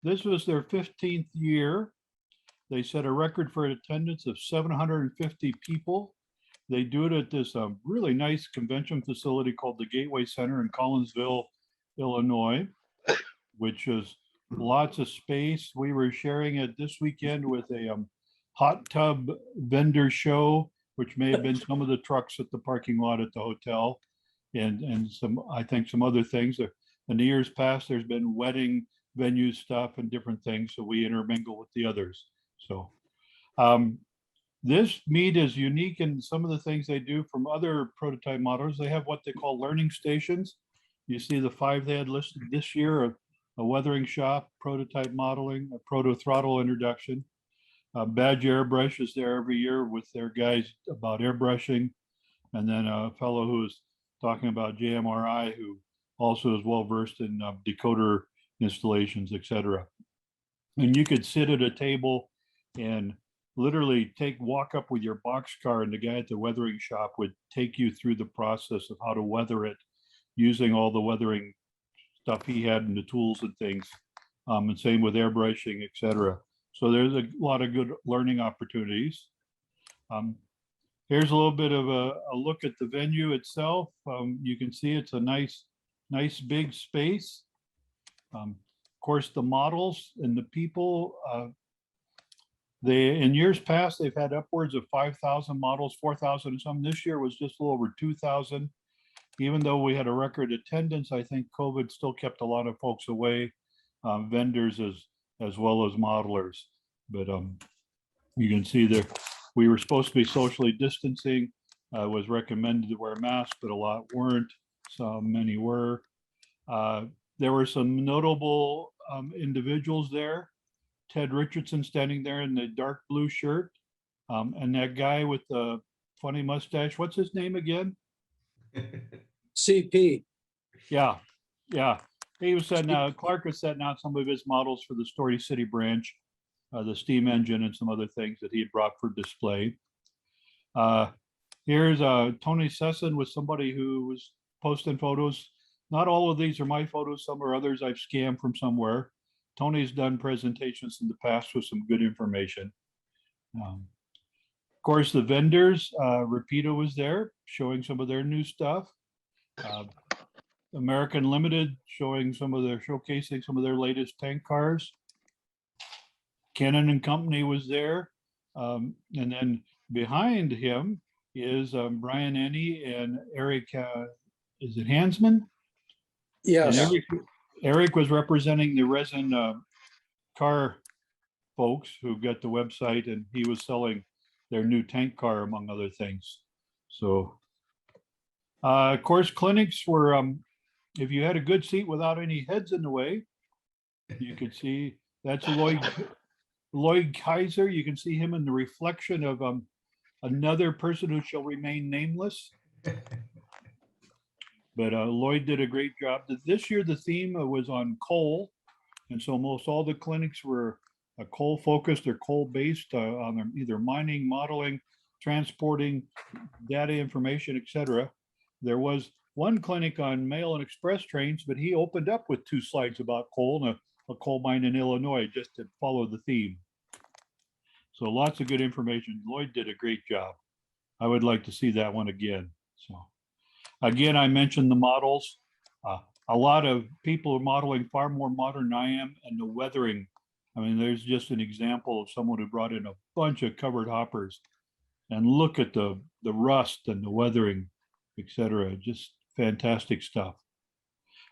This was their 15th year. They set a record for attendance of 750 people. They do it at this really nice convention facility called the Gateway Center in Collinsville, Illinois, which is lots of space. We were sharing it this weekend with a hot tub vendor show, which may have been some of the trucks at the parking lot at the hotel, and some, I think, some other things. In the years past, there's been wedding venue stuff and different things, so we intermingle with the others. So this meet is unique in some of the things they do from other prototype models. They have what they call learning stations. You see the 5 they had listed this year: a weathering shop, prototype modeling, a proto throttle introduction. Badge Airbrush is there every year with their guys about airbrushing. And then a fellow who's talking about JMRI, who also is well versed in decoder installations, etc. And you could sit at a table and literally walk up with your box car, and the guy at the weathering shop would take you through the process of how to weather it using all the weathering stuff he had and the tools and things. And same with airbrushing, etc. So there's a lot of good learning opportunities. Here's a little bit of a look at the venue itself. You can see it's a nice big space. Of course, the models and the people, in years past, they've had upwards of 5,000 models, 4,000 and some. This year was just a little over 2,000. Even though we had a record attendance, I think COVID still kept a lot of folks away, vendors as well as modelers. But you can see there, we were supposed to be socially distancing. Was recommended to wear masks, but a lot weren't. So many were. There were some notable individuals there. Ted Richardson standing there in the dark blue shirt. And that guy with the funny mustache, what's his name again? CP. Yeah. He was setting out, Clark was setting out some of his models for the Story City branch, the steam engine and some other things that he had brought for display. Here's Tony Sesson with somebody who was posting photos. Not all of these are my photos, some are others I've scanned from somewhere. Tony's done presentations in the past with some good information. Of course, the vendors, Rapido was there showing some of their new stuff. American Limited showing showcasing some of their latest tank cars. Cannon and Company was there. And then behind him is Brian Ennie and Eric, is it Hansman? Yes. And Eric was representing the resin car folks who got the website, and he was selling their new tank car, among other things. So, of course, clinics were, if you had a good seat without any heads in the way, you could see that's Lloyd Kaiser. You can see him in the reflection of another person who shall remain nameless. But Lloyd did a great job. This year, the theme was on coal. And so most all the clinics were coal focused or coal based on either mining, modeling, transporting, data information, etc. There was one clinic on mail and express trains, but he opened up with 2 slides about coal and a coal mine in Illinois just to follow the theme. So lots of good information. Lloyd did a great job. I would like to see that one again. So again, I mentioned the models. A lot of people are modeling far more modern than I am, and the weathering. I mean, there's just an example of someone who brought in a bunch of covered hoppers, and look at the rust and the weathering, etc. Just fantastic stuff.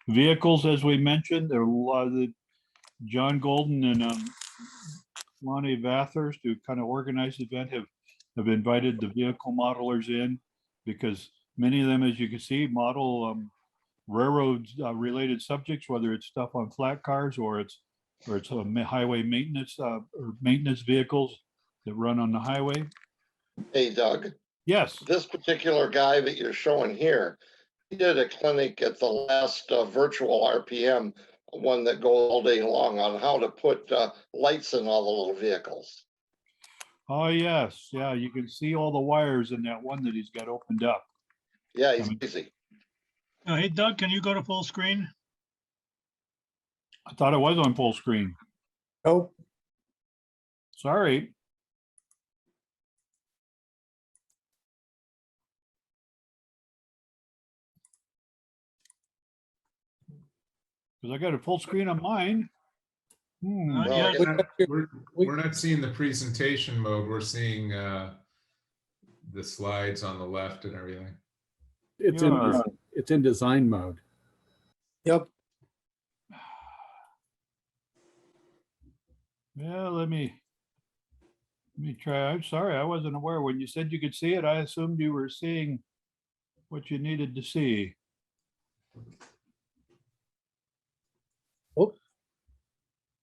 Vehicles, as we mentioned, there are a lot of the John Golden and Lonnie Bathurst, who kind of organized the event, have invited the vehicle modelers in, because many of them, as you can see, model railroad related subjects, whether it's stuff on flat cars or it's highway maintenance or maintenance vehicles that run on the highway. Hey, Doug. Yes. This particular guy that you're showing here, he did a clinic at the last virtual RPM, one that goes all day long, on how to put lights in all the little vehicles. Oh, yes. Yeah, you can see all the wires in that one that he's got opened up. Yeah, he's busy. Hey, Doug, can you go to full screen? I thought it was on full screen. Nope. Sorry. Because I got a full screen on mine. Well, Yeah, yeah. we're not seeing the presentation mode. We're seeing the slides on the left and everything. Yeah. It's in design mode. Yep. Yeah, let me try. I'm sorry, I wasn't aware. When you said you could see it, I assumed you were seeing what you needed to see. Oh,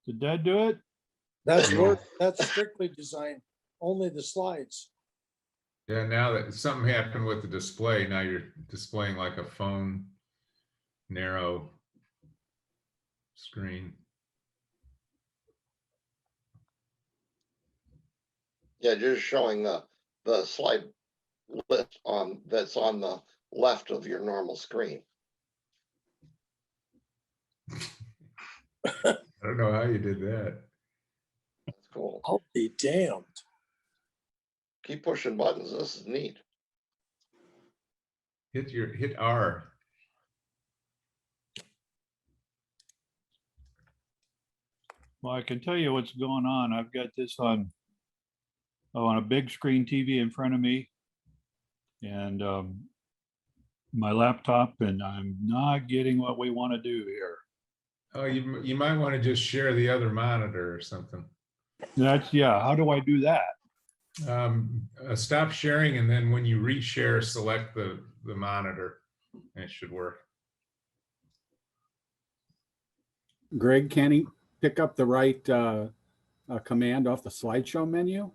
Did that do it? that's Yeah. work. That's strictly design. Only the slides. Yeah, now that something happened with the display, now you're displaying like a phone narrow screen. Yeah, just showing the slide list on, that's on the left of your normal screen. I don't know how you did that. That's cool. I'll be damned. Keep pushing buttons. This is neat. Hit R. Well, I can tell you what's going on. I've got this on a big screen TV in front of me and my laptop, and I'm not getting what we want to do here. Oh, you might want to just share the other monitor or something. That's, yeah, how do I do that? Stop sharing, and then when you reshare, select the monitor, and it should work. Greg, can he pick up the right command off the slideshow menu?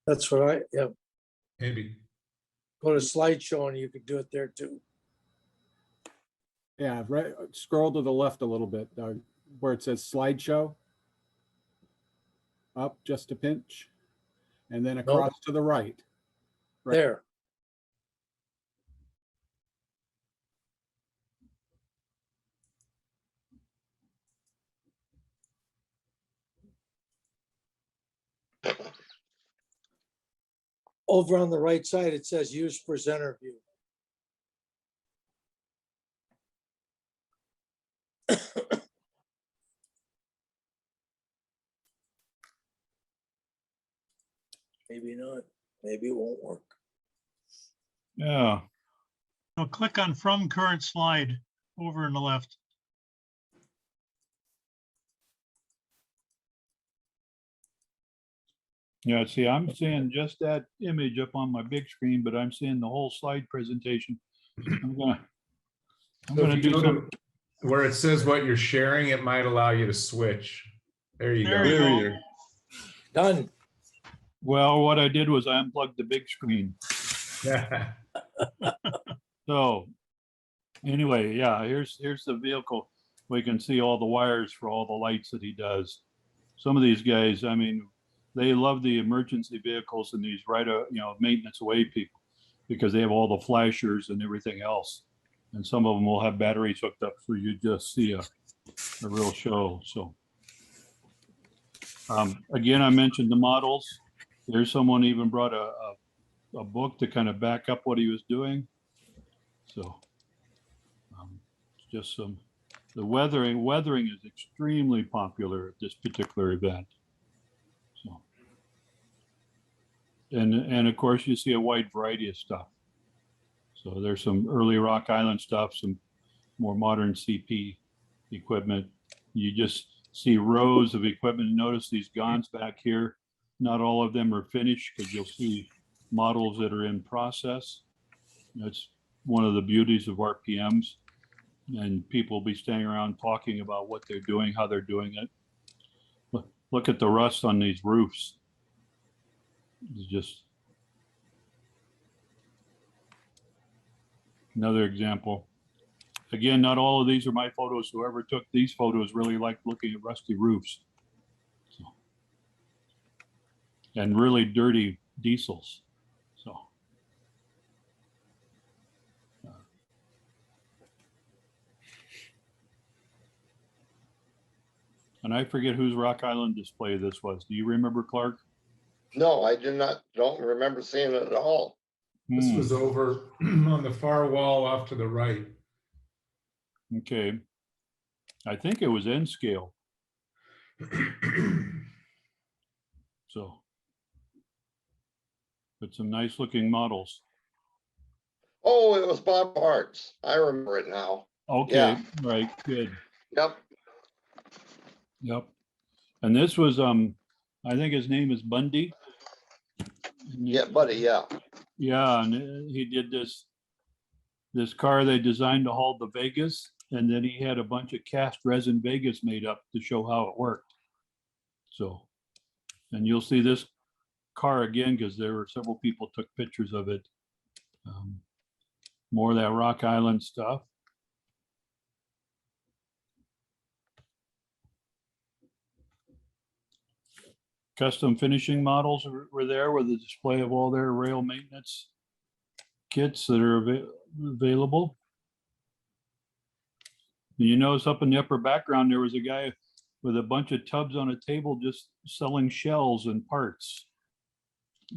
That's what yeah. Maybe. Go to slideshow and you could do it there too. Yeah, right. Scroll to the left a little bit, where it says slideshow. Up just a pinch, and then across to the right. Right. There. Over on the right side, it says use presenter view. Maybe not. Maybe it won't work. Yeah. So click on from current slide over on the left. Yeah, see, I'm seeing just that image up on my big screen, but I'm seeing the whole slide presentation. I'm So gonna if you do go some. to where it says what you're sharing, it might allow you to switch. There you There go. you go. Done. Well, what I did was I unplugged the big screen. So anyway, yeah, here's the vehicle. We can see all the wires for all the lights that he does. Some of these guys, I mean, they love the emergency vehicles and these maintenance away people because they have all the flashers and everything else. And some of them will have batteries hooked up so you just see a real show. So again, I mentioned the models. There's someone even brought a book to kind of back up what he was doing. So just the weathering is extremely popular at this particular event. So, and of course you see a wide variety of stuff. So there's some early Rock Island stuff, some more modern CP equipment. You just see rows of equipment. Notice these guns back here. Not all of them are finished because you'll see models that are in process. That's one of the beauties of RPMs. And people will be standing around talking about what they're doing, how they're doing it. Look at the rust on these roofs. It's just another example. Again, not all of these are my photos. Whoever took these photos really liked looking at rusty roofs. So, and really dirty diesels. So. And I forget whose Rock Island display this was. Do you remember, Clark? No, I don't remember seeing it at all. This Hmm, was over on the far wall off to the right. okay. I think it was N scale. So, but some nice looking models. Oh, it was Bob Hart's. I remember it now. Okay, right, good. Yep. Yep. And this was, I think his name is Bundy. And Yeah, buddy. Yeah. Yeah, and he did this car they designed to haul to Vegas, and then he had a bunch of cast resin Vegas made up to show how it worked. So, and you'll see this car again because there were several people took pictures of it. More of that Rock Island stuff. Custom finishing models were there with a display of all their rail maintenance kits that are available. And you notice up in the upper background, there was a guy with a bunch of tubs on a table just selling shells and parts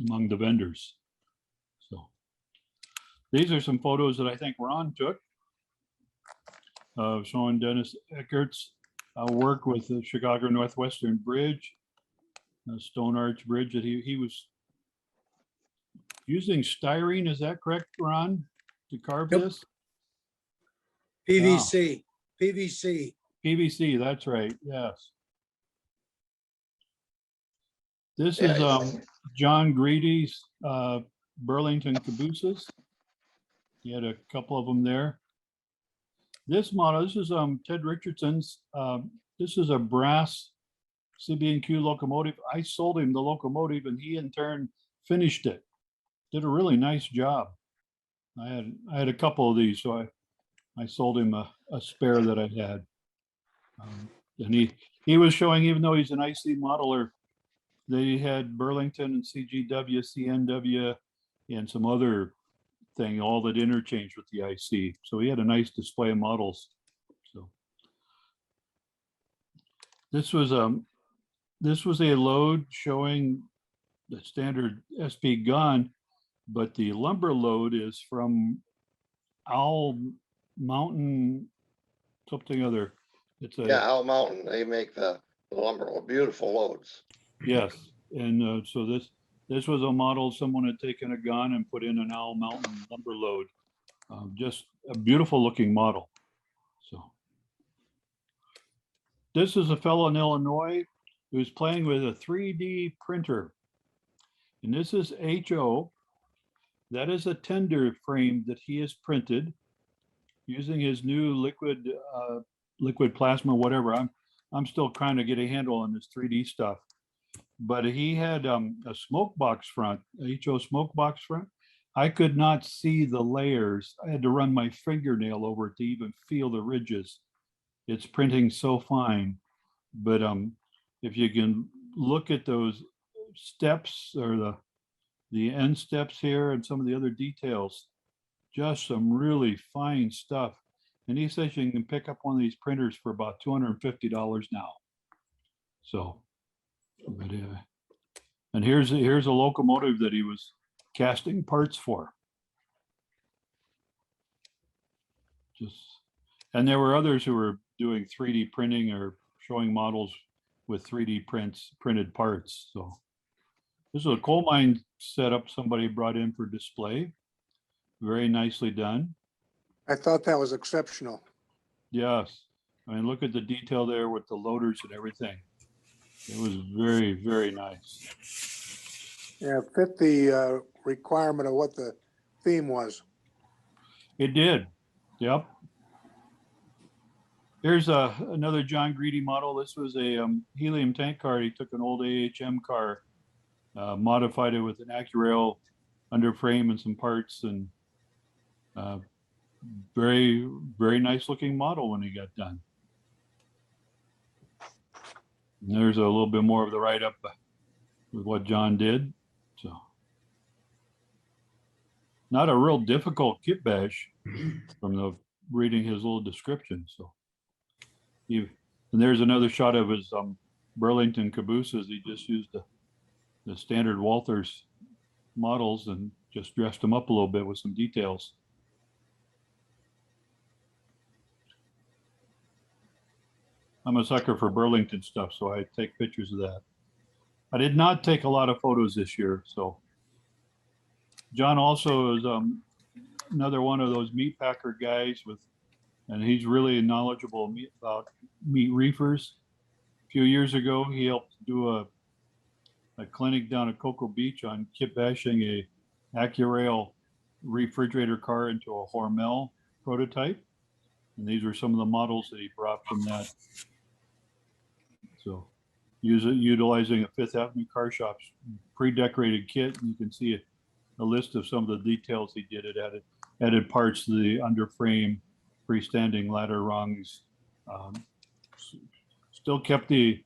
among the vendors. So these are some photos that I think Ron took of showing Dennis Eckert's work with the Chicago Northwestern Bridge, the Stone Arch Bridge that he was using styrene. Is that correct, Ron, to carve Yep. this? PVC, PVC. PVC, that's right, yes. This Yeah, is John Greedy's Burlington Cabooses. He had a couple of them there. This model, this is Ted Richardson's. This is a brass CB&Q locomotive. I sold him the locomotive and he in turn finished it. Did a really nice job. I had a couple of these, so I sold him a spare that I had. And he was showing, even though he's an IC modeler, they had Burlington and CGW, CNW, and some other thing, all that interchanged with the IC. So he had a nice display of models. So this was a load showing the standard SP gun, but the lumber load is from Owl Mountain, something other. It's a Yeah, Owl Mountain. They make the lumber, beautiful loads. yes, and so this was a model someone had taken a gun and put in an Owl Mountain lumber load. Just a beautiful looking model. So this is a fellow in Illinois who's playing with a 3D printer. And this is HO. That is a tender frame that he has printed using his new liquid plasma, whatever. I'm still trying to get a handle on this 3D stuff. But he had a smoke box front, HO smoke box front. I could not see the layers. I had to run my fingernail over it to even feel the ridges. It's printing so fine. But if you can look at those steps or the end steps here and some of the other details, just some really fine stuff. And he says you can pick up one of these printers for about $250 now. So, but, and here's a locomotive that he was casting parts for. And there were others who were doing 3D printing or showing models with 3D printed parts. So this is a coal mine setup somebody brought in for display. Very nicely done. I thought that was exceptional. Yes. I mean, look at the detail there with the loaders and everything. It was very, very nice. Yeah, it fit the requirement of what the theme was. It did. Yep. Here's another John Greedy model. This was a Helium Tank Car. He took an old AHM car, modified it with an AccuRail underframe and some parts, and very, very nice looking model when he got done. And there's a little bit more of the write-up with what John did. So not a real difficult kit bash from the reading his little description. So And there's another shot of his Burlington Cabooses. He just used the standard Walthers models and just dressed them up a little bit with some details. I'm a sucker for Burlington stuff, so I take pictures of that. I did not take a lot of photos this year, so. John also is another one of those meat packer guys and he's really knowledgeable about meat reefers. A few years ago, he helped do a clinic down at Cocoa Beach on kit bashing a AccuRail refrigerator car into a Hormel prototype. And these are some of the models that he brought from that. So utilizing a Fifth Avenue Car Shop's pre-decorated kit, and you can see a list of some of the details he did. It added parts to the underframe, freestanding ladder rungs, still kept the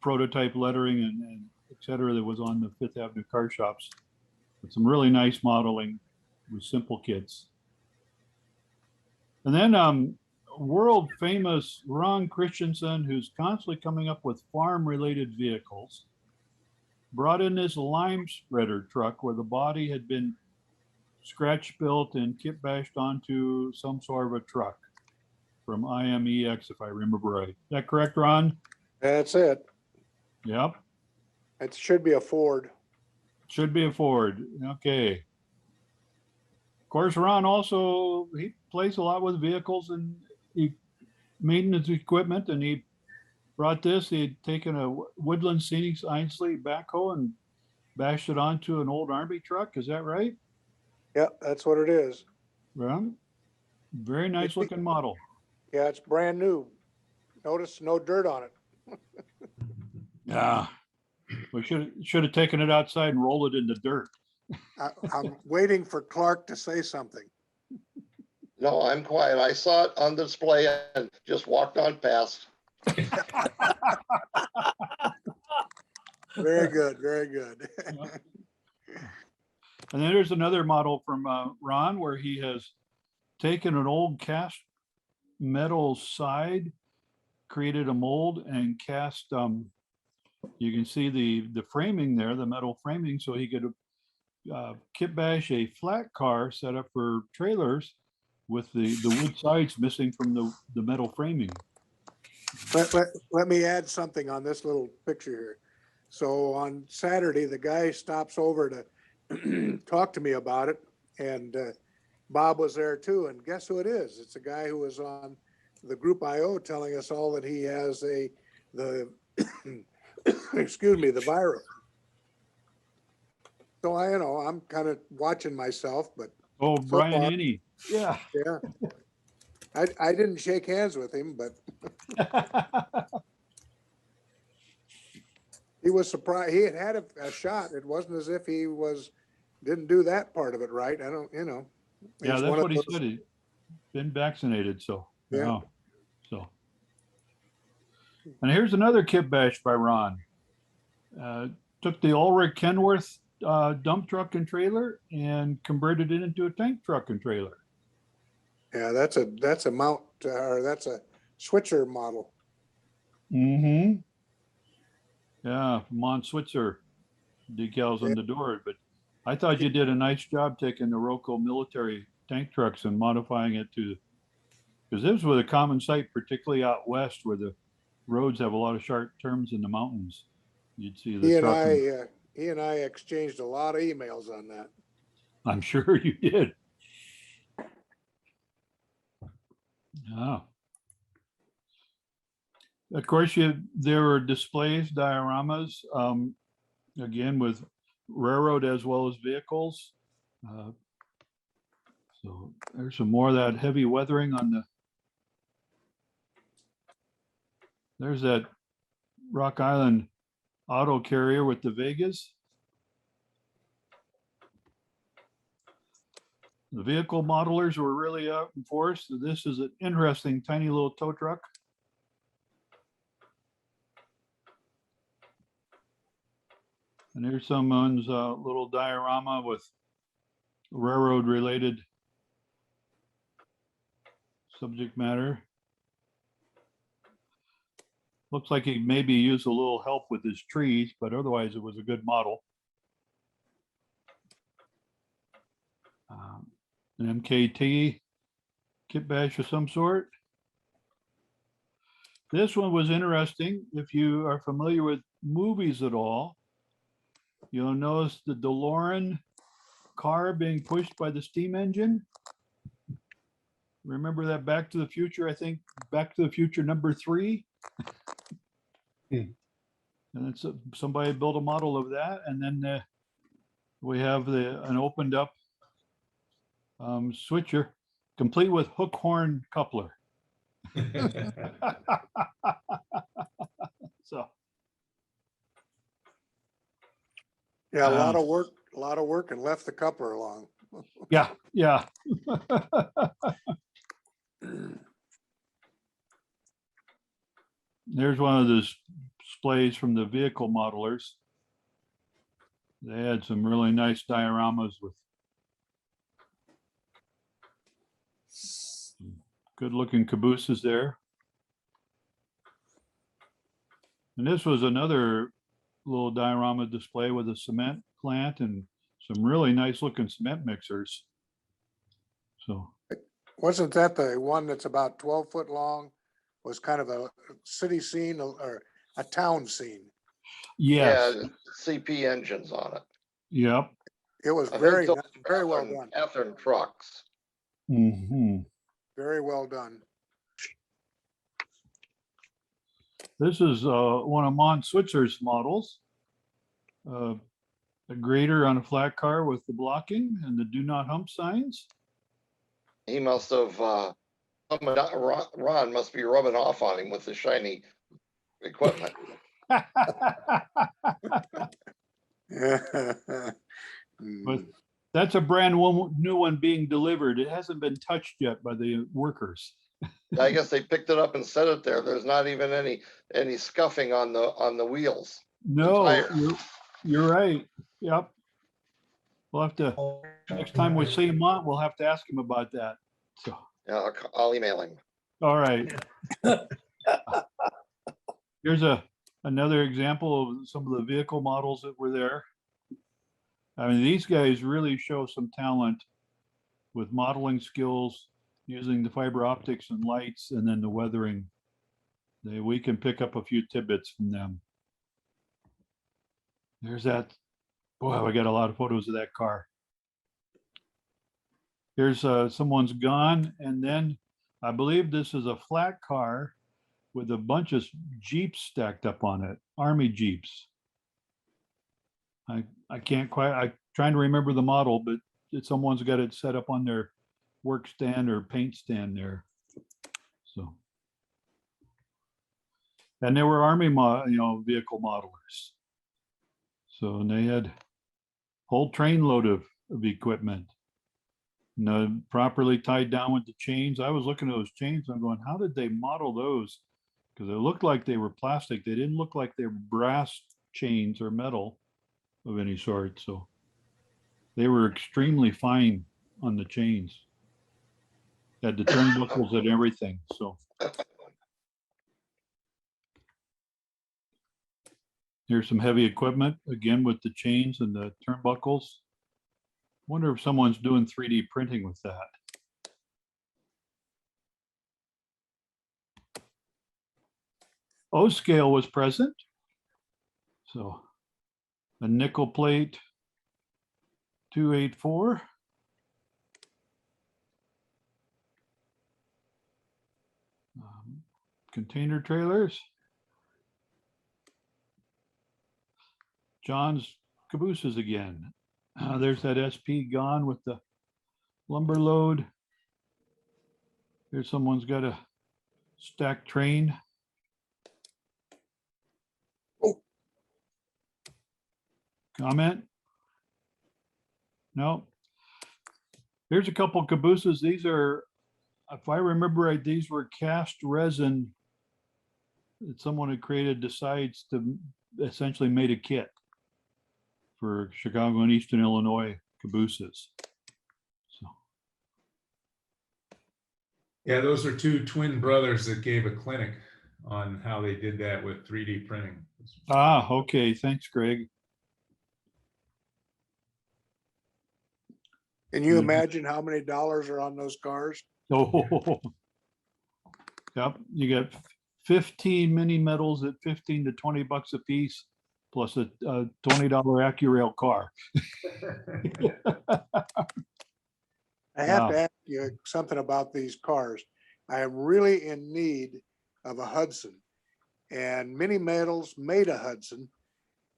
prototype lettering and et cetera that was on the Fifth Avenue Car Shops. With some really nice modeling with simple kits. And then world famous Ron Christensen, who's constantly coming up with farm related vehicles, brought in this lime spreader truck where the body had been scratch built and kit bashed onto some sort of a truck from IMEX, if I remember right. Is that correct, Ron? That's it. Yep. It should be a Ford. Should be a Ford. Okay. Of course, Ron also, he plays a lot with vehicles and maintenance equipment, and he brought this. He'd taken a Woodland Scenic Ainsley backhoe and bashed it onto an old Army truck. Is that right? Yeah, that's what it is. Well, very nice looking model. Yeah, it's brand new. Notice no dirt on it. Yeah. We should have taken it outside and rolled it in the dirt. I'm waiting for Clark to say something. No, I'm quiet. I saw it on display and just walked on past. Very good, very good. And then there's another model from Ron where he has taken an old cast metal side, created a mold and cast, you can see the framing there, the metal framing, so he could kit bash a flat car set up for trailers with the wood sides missing from the metal framing. Let me add something on this little picture here. So on Saturday, the guy stops over to talk to me about it, and Bob was there too. And guess who it is? It's a guy who was on the Group IO telling us all that he has the excuse me, the virus. So I'm kind of watching myself, but Oh, so Brian far, Inney. Yeah. yeah. I didn't shake hands with him, but he was surprised. He had a shot. It wasn't as if he didn't do that part of it right. I don't, Yeah, It's that's one of what he those- said. He'd been vaccinated, so. Yeah. So. And here's another kit bash by Ron. Took the Ulrich Kenworth dump truck and trailer and converted it into a tank truck and trailer. Yeah, that's a mount, or that's a switcher model. Mm-hmm. Yeah, Mont Switzer decals on the door, but I thought you did a nice job taking the Roco military tank trucks and modifying it because this was a common sight, particularly out west where the roads have a lot of sharp turns in the mountains. You'd see the truck. He and I exchanged a lot of emails on that. I'm sure you did. Yeah. Of course, there were displays, dioramas, again with railroad as well as vehicles. So there's some more of that heavy weathering on there's that Rock Island auto carrier with the Vegas. The vehicle modelers were really out in force. This is an interesting tiny little tow truck. And here's someone's little diorama with railroad related subject matter. Looks like he maybe used a little help with his trees, but otherwise it was a good model. An MKT kit bash of some sort. This one was interesting. If you are familiar with movies at all, you'll notice the DeLorean car being pushed by the steam engine. Remember that Back to the Future, I think Back to the Future #3. And it's somebody built a model of that. And then we have an opened up switcher, complete with hook horn coupler. So, Yeah, a lot of work and left the coupler along. yeah, yeah. There's one of those displays from the vehicle modelers. They had some really nice dioramas with good looking cabooses there. And this was another little diorama display with a cement plant and some really nice looking cement mixers. So, Wasn't that the one that's about 12 foot long? Was kind of a city scene or a town scene. yes, Yeah, CP engines on it. yep. It was I think very, those very well Catherine- done. Catherine trucks. Very well done. This is one of Mon Switzer's models. A grader on a flat car with the blocking and the do not hump signs. He must have, Ron must be rubbing off on him with the shiny equipment. But that's a brand new one being delivered. It hasn't been touched yet by the workers. I guess they picked it up and set it there. There's not even any scuffing on the wheels. No, Tire. you're right. Yep. We'll have to, next time we see Mont, we'll have to ask him about that. So, Yeah, I'll email him. all right. Here's another example of some of the vehicle models that were there. I mean, these guys really show some talent with modeling skills, using the fiber optics and lights, and then the weathering. We can pick up a few tidbits from them. There's that. Boy, I got a lot of photos of that car. Here's someone's gone, and then I believe this is a flat car with a bunch of Jeeps stacked up on it, Army Jeeps. I can't quite, I'm trying to remember the model, but someone's got it set up on their work stand or paint stand there. So, and they were Army vehicle modelers. So, and they had whole trainload of equipment, properly tied down with the chains. I was looking at those chains. I'm going, how did they model those? Because they looked like they were plastic. They didn't look like they were brass chains or metal of any sort. So they were extremely fine on the chains. Had the turnbuckles and everything. So here's some heavy equipment again with the chains and the turnbuckles. Wonder if someone's doing 3D printing with that. O-scale was present. So a nickel plate 284. Container trailers. John's Cabooses again. There's that SP gone with the lumber load. Here's someone's got a stacked train. Oh. Comment? No. Here's a couple cabooses. These are, if I remember right, these were cast resin that someone had created, decides to essentially made a kit for Chicago and Eastern Illinois cabooses. So Yeah, those are two twin brothers that gave a clinic on how they did that with 3D printing. Ah, okay, thanks, Greg. Can you Mhm. imagine how many dollars are on those cars? Oh, yep, you get 15 mini metals at 15 to 20 bucks a piece, plus a $20 AccuRail car. I have Wow. to ask you something about these cars. I am really in need of a Hudson, and Mini Metals made a Hudson.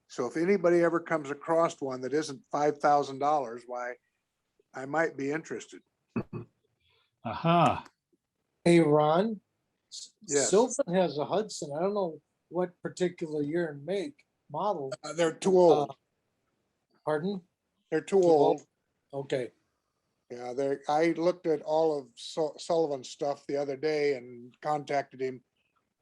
So if anybody ever comes across one that isn't $5,000, why, I might be interested. Aha, Hey, Ron. Yes. Sylvan has a Hudson. I don't know what particular year and make, model. They're too old. Pardon? They're too Too old? old. Okay. Yeah, I looked at all of Sullivan's stuff the other day and contacted him.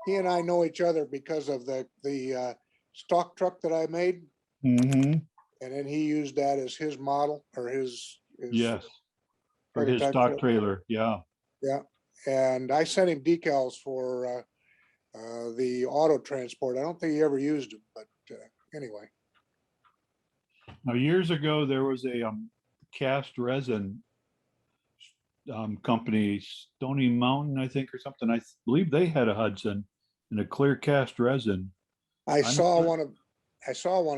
He and I know each other because of the stock truck that I made, mm-hmm, and then he used that as his model or his yes, for his prototype stock for it. trailer, yeah. Yeah, and I sent him decals for the auto transport. I don't think he ever used them, but anyway. Now, years ago, there was a cast resin company, Stony Mountain, I think, or something. I believe they had a Hudson and a clear cast resin. I don't saw know. one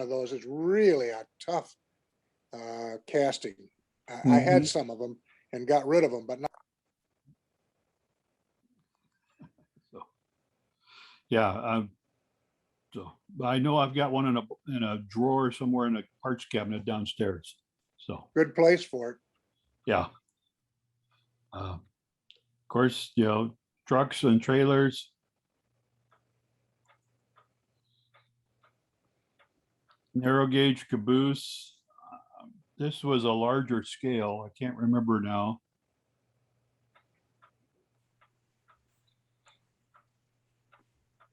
of those. It's really a tough casting. I had Mhm. some of them and got rid of them, but not. So, yeah, so I know I've got one in a drawer somewhere in a parts cabinet downstairs. So, Good place for it. yeah. Of course, trucks and trailers. Narrow gauge caboose. This was a larger scale. I can't remember now.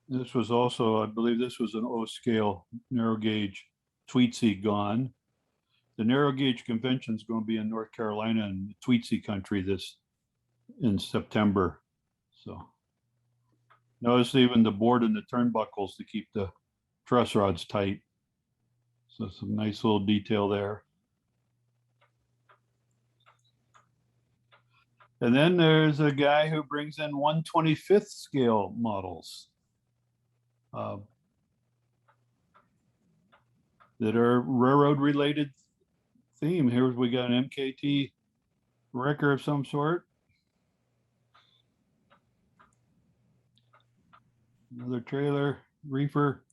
This was also, I believe this was an O scale narrow gauge Tweetsy gone. The narrow gauge convention is going to be in North Carolina and Tweetsy country in September. So notice even the board and the turnbuckles to keep the truss rods tight. So some nice little detail there. And then there's a guy who brings in 1/25th scale models that are railroad related theme. Here we got an MKT wrecker of some sort. Another trailer, reefer.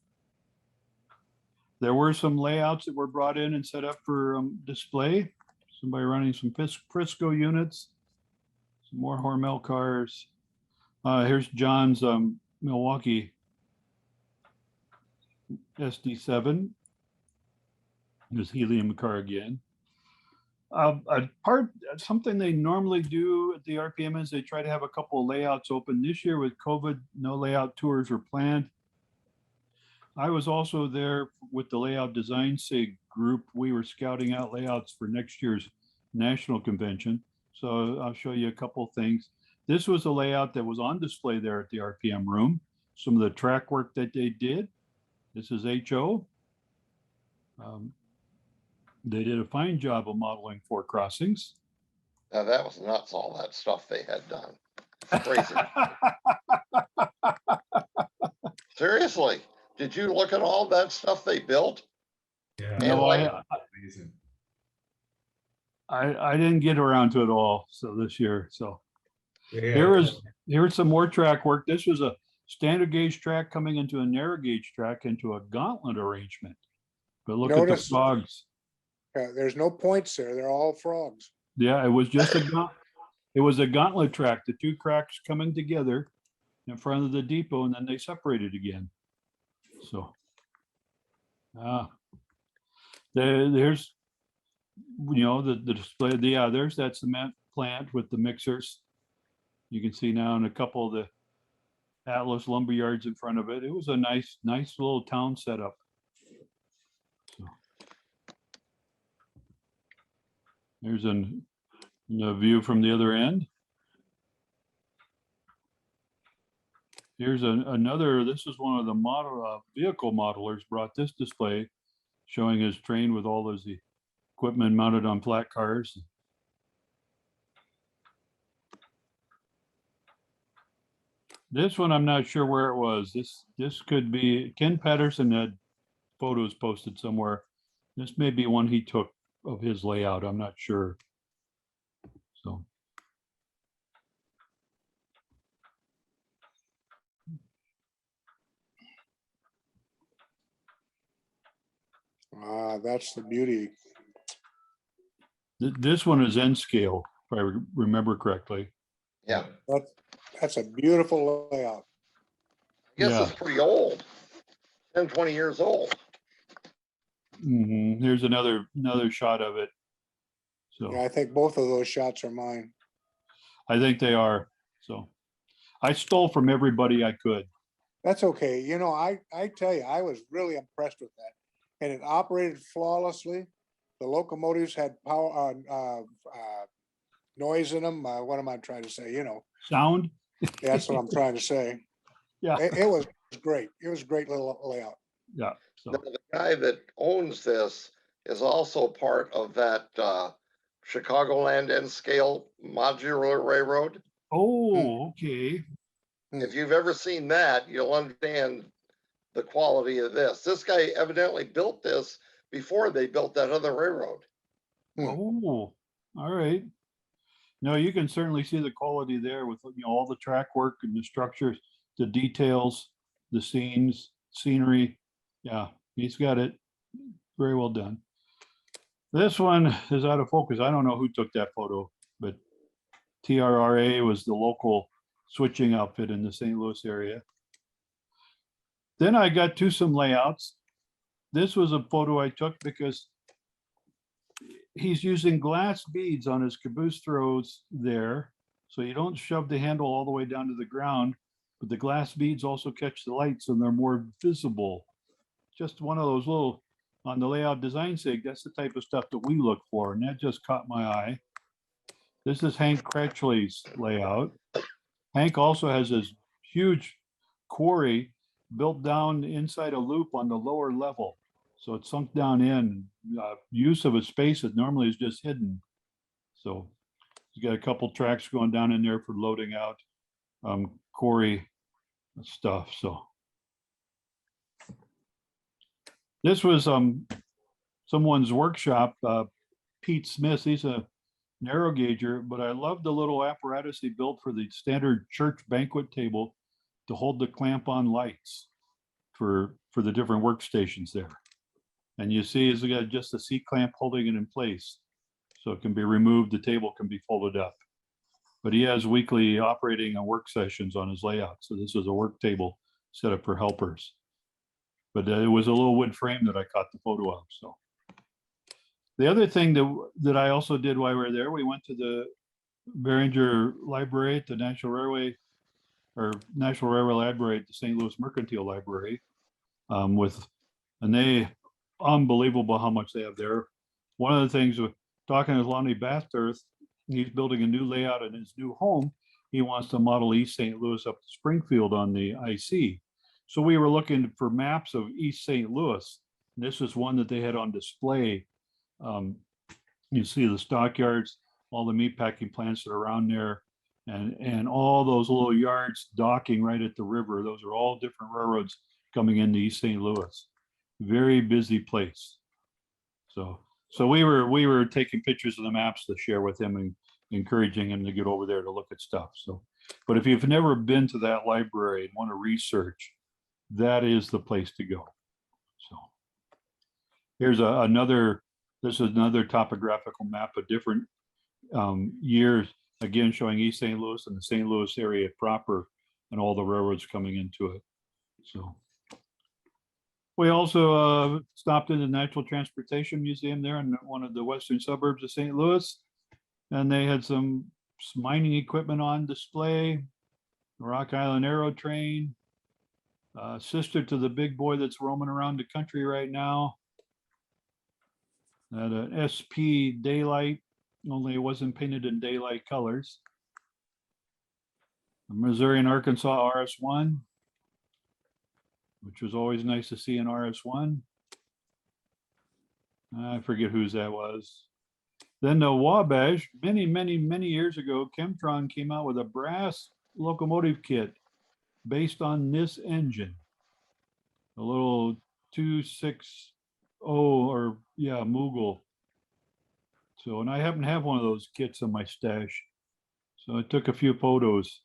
There were some layouts that were brought in and set up for display. Somebody running some Prisco units, some more Hormel cars. Here's John's Milwaukee SD7. There's Helium car again. Something they normally do at the RPM is they try to have a couple of layouts open. This year with COVID, no layout tours were planned. I was also there with the Layout Design SIG group. We were scouting out layouts for next year's national convention. So I'll show you a couple of things. This was a layout that was on display there at the RPM room. Some of the track work that they did. This is HO. They did a fine job of modeling 4 crossings. Now that was nuts, all that stuff they had done. Crazy. Seriously, did you look at all that stuff they built? Yeah. And No, like, Amazing. I didn't get around to it all. So this year, so Yeah, here's some more track work. This was a standard gauge track coming into a narrow gauge track into a gauntlet arrangement. But look at the Notice- frogs. There's no points there. They're all frogs. Yeah, it was just it was a gauntlet track, the 2 cracks coming together in front of the depot, and then they separated again. So there's the display. Yeah, there's that cement plant with the mixers. You can see now in a couple of the Atlas lumber yards in front of it. It was a nice little town setup. So there's a view from the other end. Here's another, this is one of the model, vehicle modelers brought this display showing his train with all of the equipment mounted on flat cars. This one, I'm not sure where it was. This could be, Ken Patterson had photos posted somewhere. This may be one he took of his layout. I'm not sure. So. That's the beauty. This one is N scale, if I remember correctly. Yeah, That's a beautiful layout. I guess Yeah. it's pretty old, 10, 20 years old. Here's another shot of it. So Yeah, I think both of those shots are mine. I think they are. So I stole from everybody I could. That's okay. You know, I tell you, I was really impressed with that. And it operated flawlessly. The locomotives had power, noise in them. What am I trying to say? You know, Sound? that's what I'm trying to say. Yeah. It was great. It was a great little layout. Yeah. Now, So the guy that owns this is also part of that Chicagoland N scale modular railroad. oh, okay. If you've ever seen that, you'll understand the quality of this. This guy evidently built this before they built that other railroad. Oh, all right. No, you can certainly see the quality there with all the track work and the structures, the details, the scenes, scenery. Yeah, he's got it very well done. This one is out of focus. I don't know who took that photo, but TRRA was the local switching outfit in the St. Louis area. Then I got to some layouts. This was a photo I took because he's using glass beads on his caboose throws there. So you don't shove the handle all the way down to the ground, but the glass beads also catch the lights and they're more visible. Just one of those little, on the layout design sig, that's the type of stuff that we look for. And that just caught my eye. This is Hank Cratchley's layout. Hank also has this huge quarry built down inside a loop on the lower level. So it's sunk down in, use of a space that normally is just hidden. So he's got a couple tracks going down in there for loading out quarry stuff. So this was someone's workshop, Pete Smith. He's a narrow gauger, but I love the little apparatus he built for the standard church banquet table to hold the clamp on lights for the different workstations there. And you see it's got just a C-clamp holding it in place. So it can be removed, the table can be folded up. But he has weekly operating and work sessions on his layout. So this is a work table set up for helpers. But it was a little wood frame that I caught the photo of. So the other thing that I also did while we were there, we went to the Behringer Library at the National Railway Library at the St. Louis Mercantile Library and they, unbelievable how much they have there. One of the things with talking to Lonnie Bathurst, he's building a new layout in his new home. He wants to model East St. Louis up to Springfield on the IC. So we were looking for maps of East St. Louis. This is one that they had on display. You see the stockyards, all the meatpacking plants that are around there, and all those little yards docking right at the river. Those are all different railroads coming into East St. Louis. Very busy place. So we were taking pictures of the maps to share with him and encouraging him to get over there to look at stuff. So, but if you've never been to that library and want to research, that is the place to go. So here's this is another topographical map of different years, again showing East St. Louis and the St. Louis area proper and all the railroads coming into it. So we also stopped in the Natural Transportation Museum there in one of the western suburbs of St. Louis. And they had some mining equipment on display, the Rock Island Aero Train, sister to the big boy that's roaming around the country right now. An SP Daylight, only it wasn't painted in daylight colors. The Missouri and Arkansas RS1, which was always nice to see in RS1. I forget whose that was. Then the Wabash, many years ago, Chemtron came out with a brass locomotive kit based on this engine. A little 260 or yeah, Moogle. So, and I happen to have one of those kits in my stash. So I took a few photos.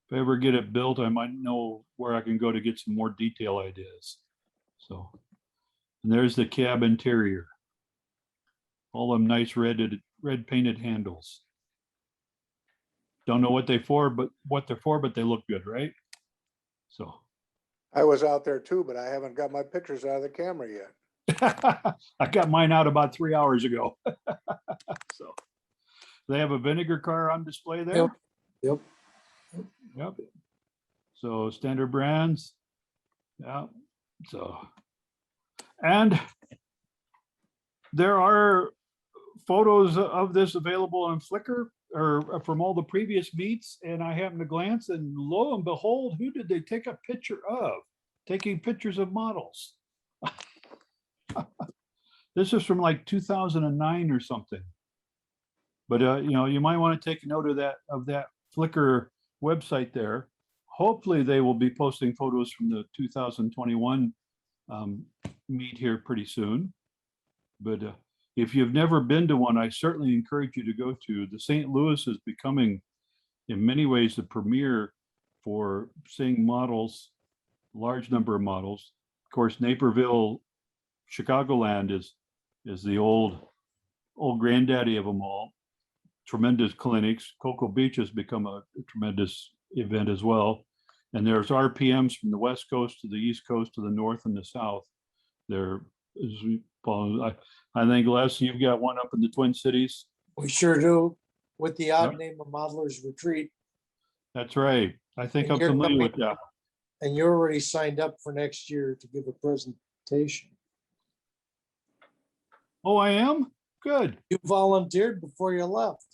If I ever get it built, I might know where I can go to get some more detail ideas. So, and there's the cab interior. All them nice red painted handles. Don't know what they're for, but they look good, right? So I was out there too, but I haven't got my pictures out of the camera yet. I got mine out about 3 hours ago. So they have a vinegar car on display there. Yep. Yep. So standard brands. Yeah. So, and there are photos of this available on Flickr or from all the previous meets. And I happened to glance and lo and behold, who did they take a picture of? Taking pictures of models. This is from like 2009 or something. But you know, you might want to take note of that Flickr website there. Hopefully they will be posting photos from the 2021 meet here pretty soon. But if you've never been to one, I certainly encourage you to go to. The St. Louis is becoming, in many ways, the premier for seeing models, large number of models. Of course, Naperville, Chicagoland is the old granddaddy of them all. Tremendous clinics. Cocoa Beach has become a tremendous event as well. And there's RPMs from the West Coast to the East Coast to the North and the South. There is, I think, Les, you've got one up in the Twin Cities. We sure do, with the odd Yep. name of Modelers Retreat. That's right. I think And I'm you're familiar coming- with that. And you're already signed up for next year to give a presentation. Oh, I am? Good. You volunteered before you left.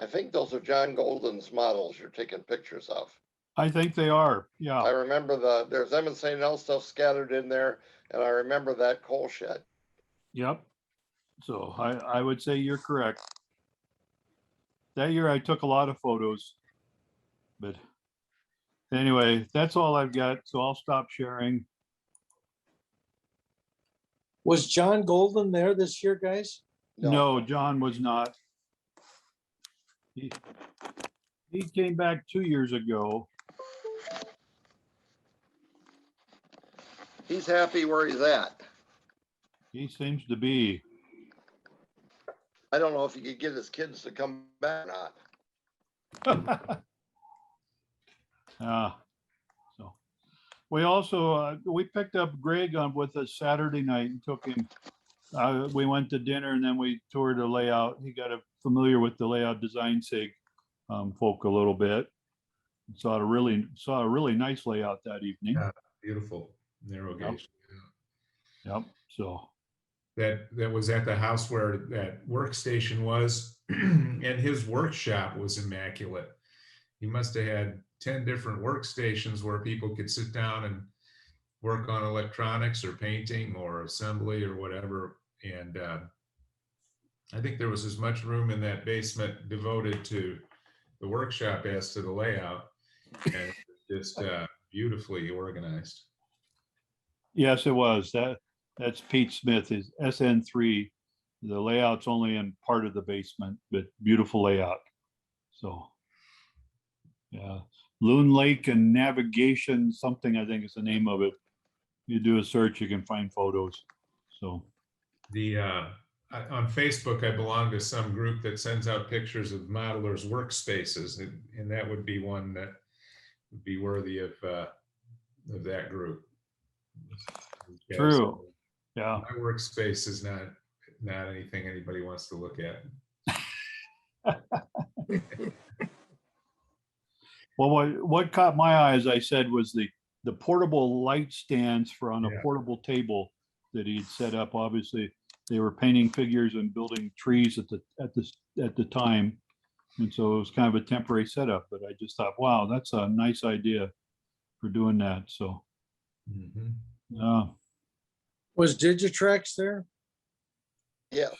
I think those are John Golden's models you're taking pictures of. I think they are. I Yeah. remember there's Emmett St. L stuff scattered in there, and I remember that coal shed. Yep. So I would say you're correct. That year I took a lot of photos, but anyway, that's all I've got. So I'll stop sharing. Was John Golden there this year, guys? No, John was not. He came back 2 years ago. He's happy where he's at. He seems to be. I don't know if he could get his kids to come back or not. So we also we picked up Greg on with us Saturday night and took him. We went to dinner and then we toured the layout. He got familiar with the layout design sig folk a little bit. Saw a really nice layout that evening. Yeah. Beautiful narrow gauge. Yep. So That was at the house where that workstation was, and his workshop was immaculate. He must have had 10 different workstations where people could sit down and work on electronics or painting or assembly or whatever. And I think there was as much room in that basement devoted to the workshop as to the layout, and it was just beautifully organized. yes, it was. That's Pete Smith, is SN3. The layout's only in part of the basement, but beautiful layout. So yeah, Loon Lake and Navigation, something I think is the name of it. You do a search, you can find photos. So The on Facebook, I belong to some group that sends out pictures of modelers' workspaces, and that would be one that would be worthy of that group. true. Yeah. My workspace is not anything anybody wants to look at. Well, what caught my eye, as I said, was the portable light stands for on a Yeah. portable table that he'd set up. Obviously, they were painting figures and building trees at the time, And so it was kind of a temporary setup, but I just thought, wow, that's a nice idea for doing that. So, Mhm. Was Digitrax there? Yeah.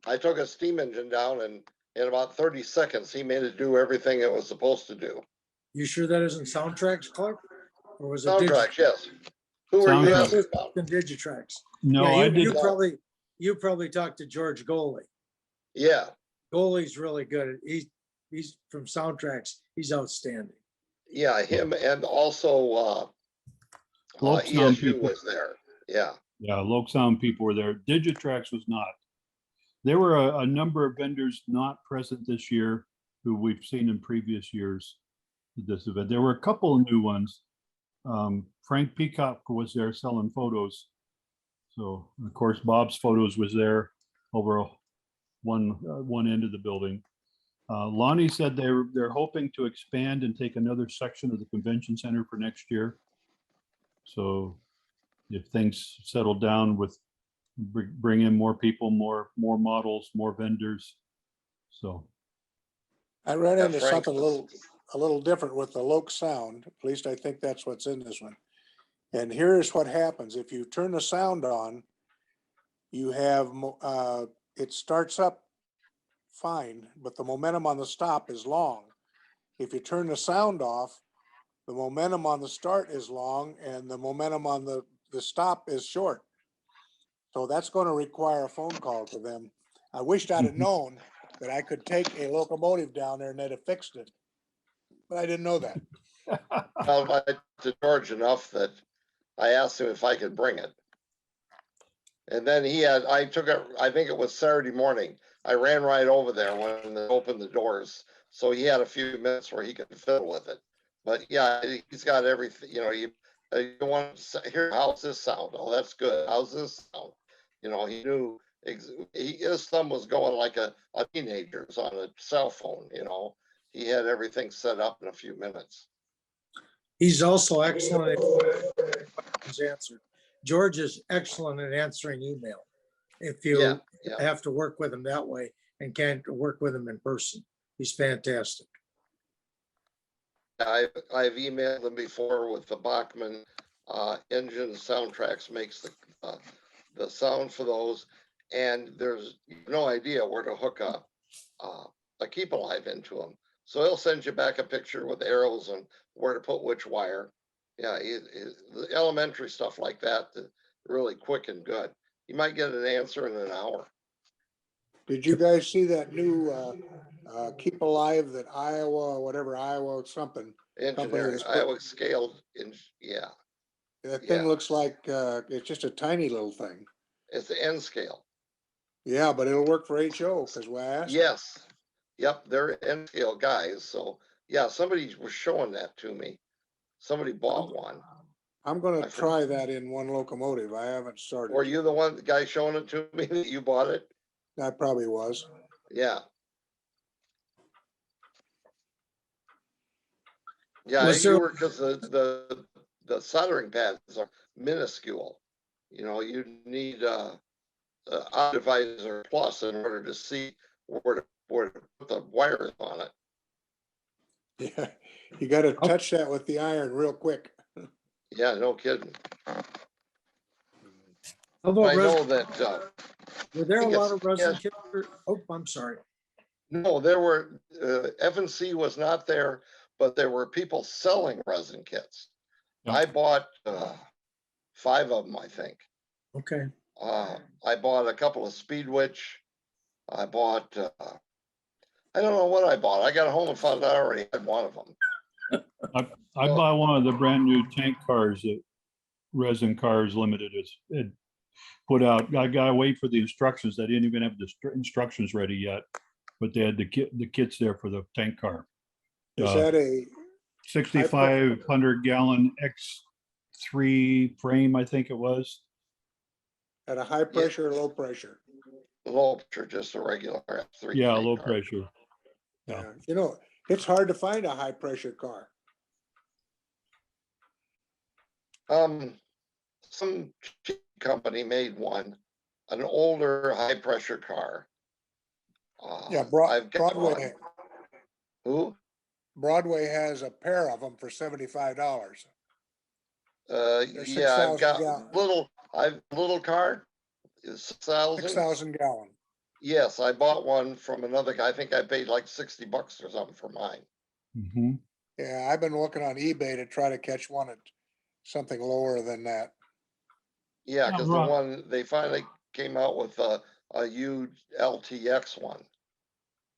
I took a steam engine down and in about 30 seconds, he made it do everything it was supposed to do. You sure that isn't Soundtrax, Clark? Or was it Soundtracks, yes. Who are you Soundtrack. asking about? Digitrax. no, Yeah, I you did. you probably talked to George Goalie. Yeah, Goalie's really good. He's from Soundtracks. He's outstanding. yeah, him and also Loc Sound ESU people. was there. Yeah, Yeah, Loc Sound people were there. Digitrax was not. There were a number of vendors not present this year who we've seen in previous years at this event. There were a couple of new ones. Frank Peacock was there selling photos. So of course, Bob's Photos was there over one end of the building. Lonnie said they're hoping to expand and take another section of the convention center for next year. So if things settle down with bring in more people, more models, more vendors. So I ran Yeah, into Frank something was- a little different with the Loc Sound. At least I think that's what's in this one. And here's what happens. If you turn the sound on, you have, it starts up fine, but the momentum on the stop is long. If you turn the sound off, the momentum on the start is long and the momentum on the stop is short. So that's going to require a phone call to them. I wished I'd have known that I could take a locomotive down there and they'd have fixed it. But I didn't know that. well, I to George enough that I asked him if I could bring it. And then I took it, I think it was Saturday morning. I ran right over there when they opened the doors. So he had a few minutes where he could fiddle with it. But yeah, he's got everything, you want to hear, how's this sound? Oh, that's good. How's this sound? He knew, his thumb was going like a teenager's on a cell phone, He had everything set up in a few minutes. He's also excellent at his answer. George is excellent at answering email. If you Yeah. have to work with him that way and can't work with him in person, he's fantastic. I've emailed them before with the Bachman engine Soundtracks makes the sound for those, and there's no idea where to hook up a Keep Alive into them. So he'll send you back a picture with arrows and where to put which wire. Yeah, the elementary stuff like that, really quick and good. You might get an answer in an hour. Did you guys see that new Keep Alive that Iowa, whatever, Iowa something? Engineering, that's Iowa scaled, yeah, That thing looks like it's just a tiny little thing. it's the N scale. Yeah, but it'll work for HO because we asked. Yes. Yep, they're N scale guys. So yeah, somebody was showing that to me. Somebody bought one. I'm gonna I try that in one locomotive. I haven't started. Were you the guy showing it to me that you bought it? I probably was. Yeah. Yeah, Was there- you were, because the soldering pads are minuscule. You need Optivisor Plus in order to see where to put the wires on it. Yeah, you got to touch that with the iron real quick. Yeah, no kidding. How I about know resin? that. Were there a think lot it's- of resin yeah. kits? Oh, I'm sorry. No, there were, F&C was not there, but there were people selling resin kits. Yeah. I bought 5 of them, I think. Okay. I bought a couple of Speedwitch. I bought, I don't know what I bought. I got home and found out I already had one of them. I bought one of the brand new tank cars that Resin Cars Limited had put out. I gotta wait for the instructions. They didn't even have the instructions ready yet, but they had the kits there for the tank car. Is that a 6,500 gallon X3 frame, I think it was. at a high pressure or low pressure? Low pressure, just a regular F3. Yeah, tank low car. pressure. Yeah. Yeah. It's hard to find a high pressure car. Some cheap company made one, an older high pressure car. Yeah, I've got one. Broadway, Who? Broadway has a pair of them for $75. They're Yeah, 6,000 I've got gallon. I've little car. Is 6,000? 6,000 gallon. Yes, I bought one from another guy. I think I paid like $60 or something for mine. Mhm. Yeah, I've been looking on eBay to try to catch one at something lower than that. Yeah, Yeah, because the Rob. one, they finally came out with a huge LTX one.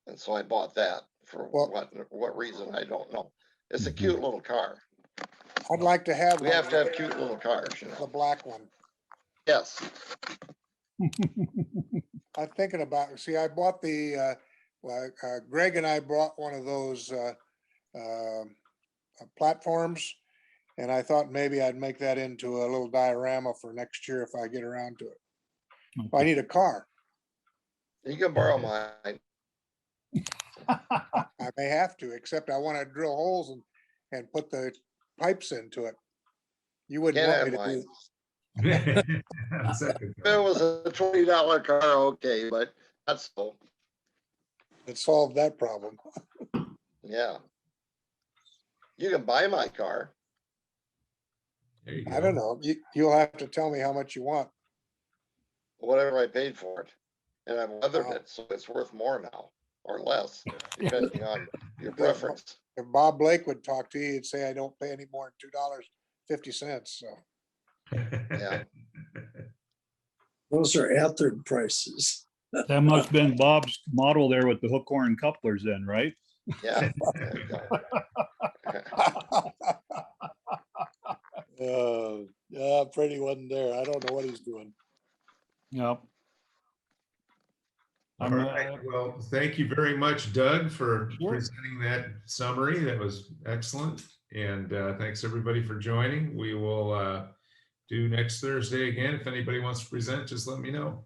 And so I bought that for Well- what reason, I don't know. It's a Mhm. cute little car. I'd like to have We one, have to have cute little cars, you the know. black one. Yes, I'm thinking about, see, I bought Greg and I bought one of those platforms. And I thought maybe I'd make that into a little diorama for next year if I get around to it. I need a car. you can borrow mine. I may have to, except I want to drill holes and put the pipes into it. You wouldn't Can't want me have to mine. do, Second If it was a $20 car, okay, but that's so, it solved that problem. yeah. You can buy my car. There you I don't go. know. You'll have to tell me how much you want. Whatever I paid for it. And I've weathered Wow. it, so it's worth more now or less, depending on your Yeah, preference. If Bob Blake would talk to you, he'd say I don't pay any more than $2.50. So Yeah. Those are Ethard prices. That must have been Bob's model there with the hook horn couplers then, right? Yeah. There you go. yeah, Freddie wasn't there. I don't know what he's doing. Yep. All right, well, thank you very much, Doug, for Sure. presenting that summary. That was excellent. And thanks everybody for joining. We will do next Thursday again. If anybody wants to present, just let me know.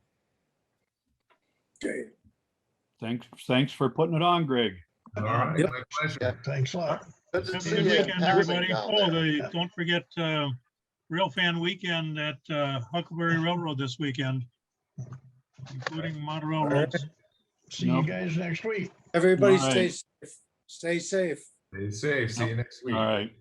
Okay. Thanks for putting it on, Greg. All right, Yep. my pleasure. Yeah. Thanks a lot. Good to Have a see good you in weekend, passing everybody. down Oh, there. don't forget Rail Fan Weekend at Huckleberry Railroad this weekend, including model railroads. See Nope. you guys next week. Everybody All right. stay safe. Stay safe. Stay safe. See you next week. All right.